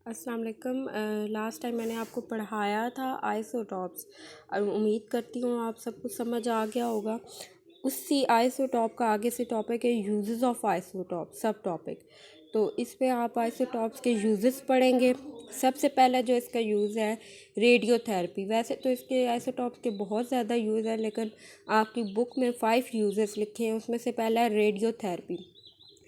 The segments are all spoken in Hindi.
अस्सलाम वालेकुम। लास्ट टाइम मैंने आपको पढ़ाया था आइसोटॉप्स और उम्मीद करती हूँ आप सबको समझ आ गया होगा। उसी आइसोटॉप का आगे से टॉपिक है यूजेस ऑफ आइसोटॉप, सब टॉपिक। तो इस पे आप आइसोटॉप्स के यूजेस पढ़ेंगे। सबसे पहला जो इसका यूज़ है रेडियोथेरेपी। वैसे तो इसके आइसोटॉप्स के बहुत ज़्यादा यूज़ है, लेकिन आपकी बुक में 5 यूजेस लिखे हैं। उसमें से पहला है रेडियोथेरेपी।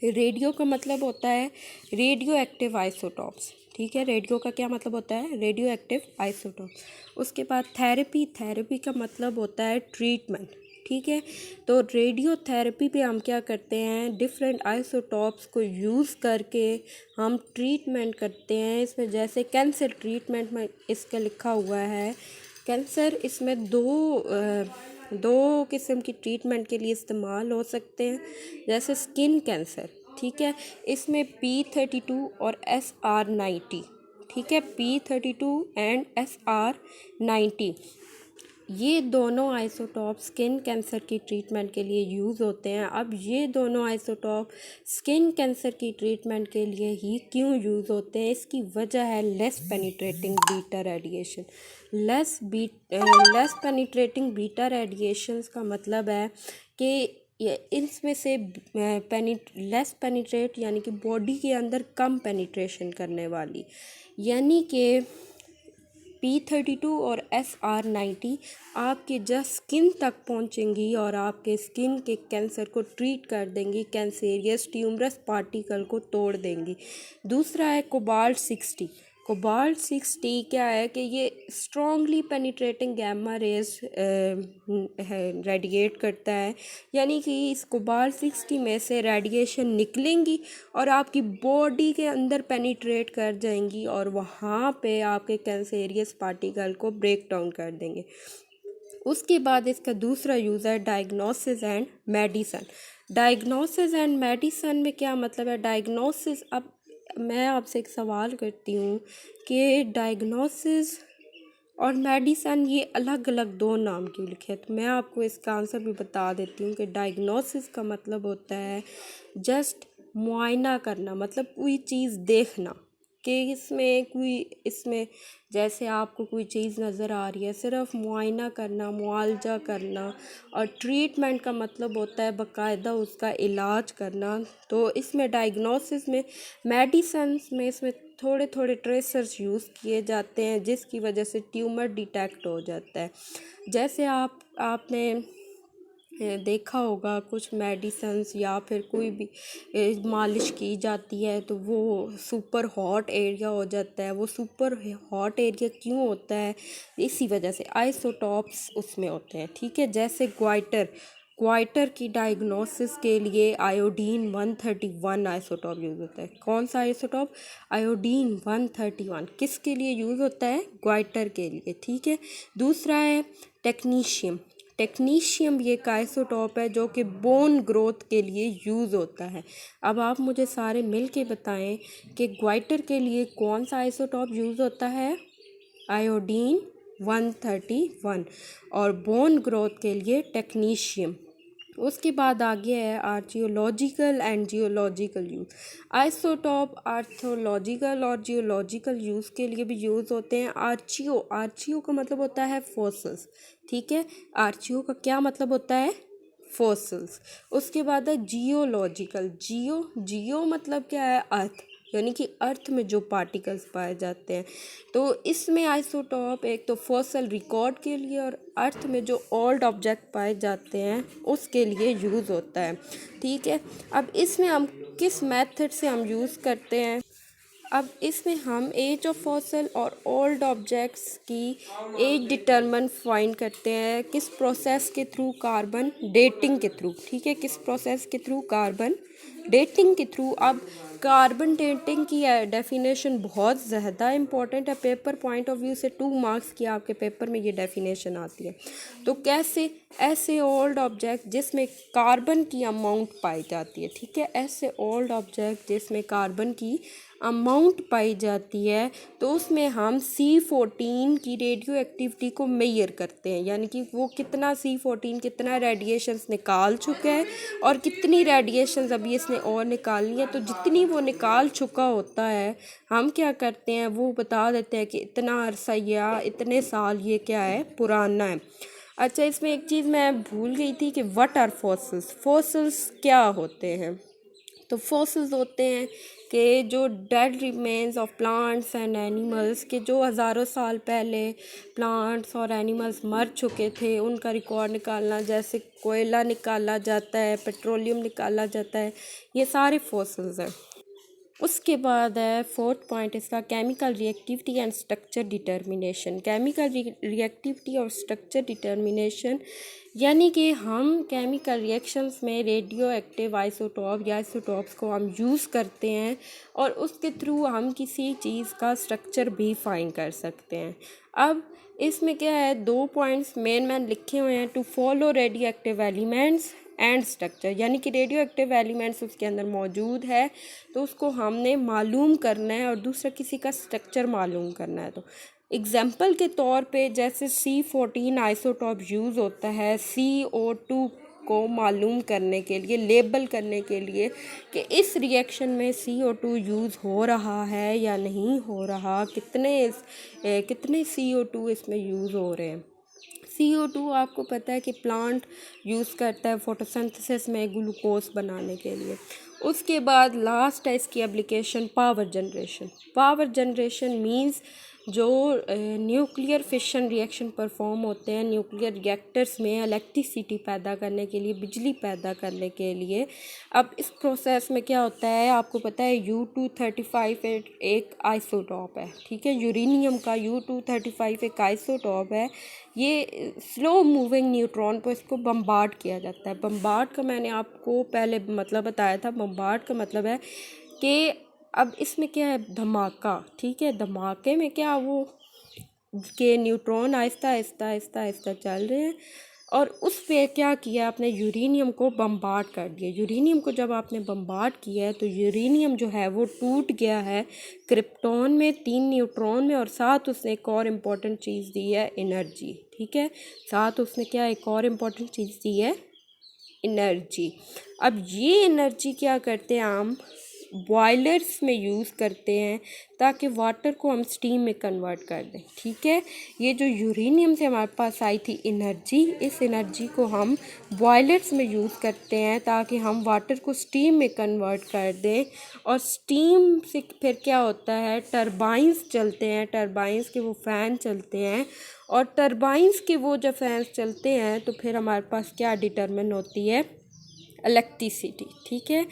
रेडियो का मतलब होता है रेडियो एक्टिव आइसोटॉप्स। ठीक है, रेडियो का क्या मतलब होता है? Radio active isotopes. उसके बाद थेरेपी, थेरेपी का मतलब होता है ट्रीटमेंट। ठीक है, तो रेडियो थेरेपी पे हम क्या करते हैं, डिफरेंट आइसोटॉप्स को यूज़ करके हम ट्रीटमेंट करते हैं। इसमें जैसे कैंसर ट्रीटमेंट में इसका लिखा हुआ है कैंसर, इसमें दो किस्म की ट्रीटमेंट के लिए इस्तेमाल हो सकते हैं। जैसे स्किन कैंसर, ठीक है, इसमें P32 और SR90, ठीक है, P32 एंड SR90, ये दोनों आइसोटॉप स्किन कैंसर की ट्रीटमेंट के लिए यूज़ होते हैं। अब ये दोनों आइसोटॉप स्किन कैंसर की ट्रीटमेंट के लिए ही क्यों यूज़ होते हैं? इसकी वजह है less penetrating beta radiation. Less penetrating beta radiations का मतलब है कि इसमें से लेस पेनिट्रेट यानी कि बॉडी के अंदर कम पेनिट्रेशन करने वाली, यानी कि P32 और SR90 आपके जस्ट स्किन तक पहुंचेंगी और आपके स्किन के कैंसर को ट्रीट कर देंगी, कैंसेरियस ट्यूमरस पार्टिकल को तोड़ देंगी। दूसरा है कोबाल्ट 60। कोबाल्ट 60 क्या है कि ये strongly penetrating gamma rays radiate करता है, यानी कि इस कोबाल्ट 60 में से रेडिएशन निकलेंगी और आपकी बॉडी के अंदर पेनिट्रेट कर जाएंगी और वहाँ पे आपके कैंसेरियस पार्टिकल को ब्रेक डाउन कर देंगे। उसके बाद इसका दूसरा यूज़ है diagnosis and medicine. Diagnosis and medicine में क्या मतलब है? डायग्नोसिस, अब मैं आपसे एक सवाल करती हूँ कि डायग्नोसिस और मेडिसन ये अलग अलग दो नाम क्यों लिखे? तो मैं आपको इसका आंसर भी बता देती हूँ कि डायग्नोसिस का मतलब होता है जस्ट मुआयना करना, मतलब कोई चीज़ देखना कि इसमें जैसे आपको कोई चीज़ नज़र आ रही है, सिर्फ मुआयना करना, मुआलजा करना। और ट्रीटमेंट का मतलब होता है बाकायदा उसका इलाज करना। तो इसमें डायग्नोसिस में, मेडिसन्स में इसमें थोड़े थोड़े ट्रेसर्स यूज़ किए जाते हैं जिसकी वजह से ट्यूमर डिटेक्ट हो जाता है। जैसे आपने देखा होगा कुछ मेडिसन्स या फिर कोई भी मालिश की जाती है तो वो सुपर हॉट एरिया हो जाता है। वो सुपर हॉट एरिया क्यों होता है? इसी वजह से आइसोटॉप्स उसमें होते हैं। ठीक है, जैसे क्वाइटर की डायग्नोसिस के लिए आयोडीन 131 आइसोटॉप यूज़ होता है। कौन सा आइसोटॉप? आयोडीन 131 किसके लिए यूज़ होता है? क्वाइटर के लिए। ठीक है, दूसरा है टेक्नीशियम। टेक्नीशियम ये एक आइसोटॉप है जो कि बोन ग्रोथ के लिए यूज़ होता है। अब आप मुझे सारे मिल के बताएं कि क्वाइटर के लिए कौन सा आइसोटॉप यूज़ होता है? आयोडीन 131, और बोन ग्रोथ के लिए टेक्नीशियम। उसके बाद आगे है आर्चियोलॉजिकल एंड जियोलॉजिकल यूज़। आइसोटॉप आर्थोलॉजिकल और जियोलॉजिकल यूज़ के लिए भी यूज़ होते हैं। आर्चियो का मतलब होता है फॉसिल्स। ठीक है, आर्चियो का क्या मतलब होता है? फॉसिल्स। उसके बाद है जियोलॉजिकल। जियो मतलब क्या है? अर्थ, यानी कि अर्थ में जो पार्टिकल्स पाए जाते हैं। तो इसमें आइसोटॉप एक तो फॉसल रिकॉर्ड के लिए और अर्थ में जो ओल्ड ऑब्जेक्ट पाए जाते हैं उसके लिए यूज़ होता है। ठीक है, अब इसमें हम किस मेथड से हम यूज़ करते हैं? अब इसमें हम एज ऑफ फॉसल और ओल्ड ऑब्जेक्ट्स की एज डिटरमिन फाइंड करते हैं। किस प्रोसेस के थ्रू? कार्बन डेटिंग के थ्रू। ठीक है, किस प्रोसेस के थ्रू? कार्बन डेटिंग के थ्रू। अब कार्बन डेटिंग की डेफिनेशन बहुत ज़्यादा इंपॉर्टेंट है। पेपर पॉइंट ऑफ व्यू से 2 मार्क्स की आपके पेपर में ये डेफिनेशन आती है। तो कैसे? ऐसे ओल्ड ऑब्जेक्ट जिसमें कार्बन की अमाउंट पाई जाती है। ठीक है, ऐसे ओल्ड ऑब्जेक्ट जिसमें कार्बन की अमाउंट पाई जाती है तो उसमें हम C14 की रेडियो एक्टिविटी को मेजर करते हैं, यानी कि वो कितना C14 कितना रेडिएशंस निकाल चुका है और कितनी रेडिएशंस अभी इसने और निकालनी है। तो जितनी वो निकाल चुका होता है हम क्या करते हैं वो बता देते हैं कि इतना अरसा या इतने साल ये क्या है पुराना है। अच्छा, इसमें एक चीज़ मैं भूल गई थी कि व्हाट आर फॉसिल्स। फॉसिल्स क्या होते हैं? तो फॉसिल्स होते हैं कि जो dead remains of plants and animals के जो हज़ारों साल पहले प्लांट्स और एनिमल्स मर चुके थे उनका रिकॉर्ड निकालना, जैसे कोयला निकाला जाता है, पेट्रोलियम निकाला जाता है, ये सारे फॉसिल्स हैं। उसके बाद है फोर्थ पॉइंट इसका chemical reactivity and structure determination. Chemical reactivity और स्ट्रक्चर डिटर्मिनेशन यानी कि हम केमिकल रिएक्शंस में रेडियो एक्टिव आइसोटॉप या आइसोटॉप्स को हम यूज़ करते हैं और उसके थ्रू हम किसी चीज़ का स्ट्रक्चर भी फाइंड कर सकते हैं। अब इसमें क्या है, 2 पॉइंट्स मेन लिखे हुए हैं, to follow radio active elements and structure, यानी कि रेडियो एक्टिव एलिमेंट्स उसके अंदर मौजूद है तो उसको हमने मालूम करना है और दूसरा किसी का स्ट्रक्चर मालूम करना है। तो एग्जाम्पल के तौर पे जैसे C14 आइसोटॉप यूज़ होता है CO2 को मालूम करने के लिए, लेबल करने के लिए कि इस रिएक्शन में CO2 यूज़ हो रहा है या नहीं हो रहा, कितने CO2 इसमें यूज़ हो रहे हैं। CO2 आपको पता है कि प्लांट यूज़ करता है फोटोसिंथेसिस में ग्लूकोज बनाने के लिए। उसके बाद लास्ट है इसकी application power generation. Power generation means जो न्यूक्लियर फिशन रिएक्शन परफॉर्म होते हैं न्यूक्लियर रिएक्टर्स में इलेक्ट्रिसिटी पैदा करने के लिए, बिजली पैदा करने के लिए। अब इस प्रोसेस में क्या होता है आपको पता है, U235 एक आइसोटॉप है, ठीक है, यूरेनियम का U235 एक आइसोटॉप है। ये स्लो मूविंग न्यूट्रॉन पर इसको बम्बार्ड किया जाता है। बम्बार्ड का मैंने आपको पहले मतलब बताया था, बम्बार्ड का मतलब है कि अब इसमें क्या है, धमाका, ठीक है, धमाके में क्या वो के न्यूट्रॉन आहिस्ता आहिस्ता आहिस्ता आहिस्ता चल रहे हैं और उस पे क्या किया आपने, यूरेनियम को बम्बार्ड कर दिया। यूरेनियम को जब आपने बम्बार्ड किया है तो यूरेनियम जो है वो टूट गया है क्रिप्टॉन में, 3 न्यूट्रॉन में, और साथ उसने एक और इम्पॉर्टेंट चीज़ दी है, एनर्जी, ठीक है, साथ उसने क्या एक और इम्पॉर्टेंट चीज़ दी है, एनर्जी। अब ये एनर्जी क्या करते हैं हम बॉयलर्स में यूज़ करते हैं ताकि वाटर को हम स्टीम में कन्वर्ट कर दें, ठीक है। ये जो यूरेनियम से हमारे पास आई थी एनर्जी, इस एनर्जी को हम बॉयलर्स में यूज़ करते हैं ताकि हम वाटर को स्टीम में कन्वर्ट कर दें। और स्टीम से फिर क्या होता है, टरबाइंस चलते हैं, टरबाइंस के वो फ़ैन चलते हैं और टरबाइंस के वो जब फैंस चलते हैं तो फिर हमारे पास क्या डिटरमिन होती है, इलेक्ट्रिसिटी, ठीक है।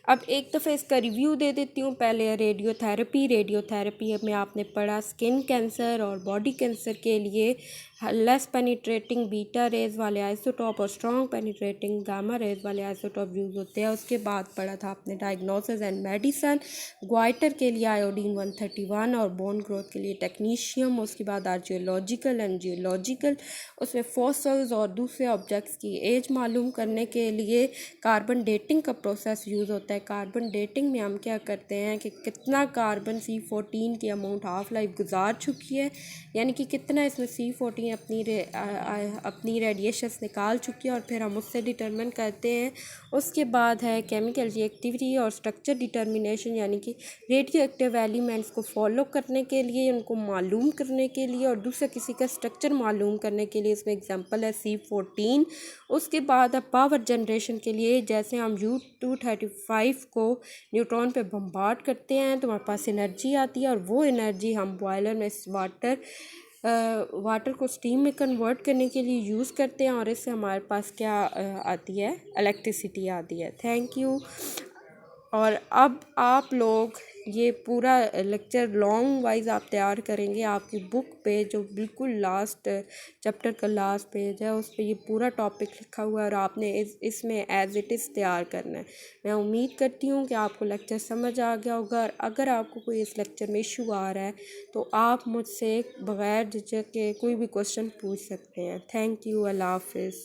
अब एक दफ़ा इसका रिव्यू दे देती हूँ। पहले रेडियोथेरेपी में आपने पढ़ा स्किन कैंसर और बॉडी कैंसर के लिए लेस पेनिट्रेटिंग बीटा रेज वाले आइसोटॉप और स्ट्रॉन्ग पेनिट्रेटिंग गामा रेज वाले आइसोटॉप यूज़ होते हैं। उसके बाद पढ़ा था आपने डायग्नोसिस एंड मेडिसन, ग्वाइटर के लिए आयोडीन 131 और बोन ग्रोथ के लिए टेक्नीशियम। उसके बाद आर्जियोलॉजिकल एंड जियोलॉजिकल, उसमें फॉसल्स और दूसरे ऑब्जेक्ट्स की एज मालूम करने के लिए कार्बन डेटिंग का प्रोसेस यूज़ होता है। कार्बन डेटिंग में हम क्या करते हैं कि कितना कार्बन C14 की अमाउंट हाफ लाइफ गुजार चुकी है, यानी कि कितना इसमें C14 अपनी रेडिएशंस निकाल चुकी है और फिर हम उससे डिटरमिन करते हैं। उसके बाद है केमिकल रिएक्टिविटी और स्ट्रक्चर डिटर्मिनेशन, यानी कि रेडियो एक्टिव एलिमेंट्स को फॉलो करने के लिए, उनको मालूम करने के लिए और दूसरा किसी का स्ट्रक्चर मालूम करने के लिए। इसमें एग्जांपल है C14। उसके बाद है पावर जनरेशन के लिए, जैसे हम U235 को न्यूट्रॉन पे बम्बार्ड करते हैं तो हमारे पास एनर्जी आती है और वो एनर्जी हम बॉयलर में वाटर को स्टीम में कन्वर्ट करने के लिए यूज़ करते हैं और इससे हमारे पास क्या आती है, इलेक्ट्रिसिटी आती है। Thank you. और अब आप लोग ये पूरा लेक्चर लॉन्ग वाइज आप तैयार करेंगे। आपकी बुक पे जो बिल्कुल लास्ट चैप्टर का लास्ट पेज है उस पे ये पूरा टॉपिक लिखा हुआ है और आपने इसमें एज इट इज़ तैयार करना है। मैं उम्मीद करती हूँ कि आपको लेक्चर समझ आ गया होगा। और अगर आपको कोई इस लेक्चर में इशू आ रहा है तो आप मुझसे बग़ैर झिझक के कोई भी क्वेश्चन पूछ सकते हैं। Thank you. अल्लाह हाफ़िज़।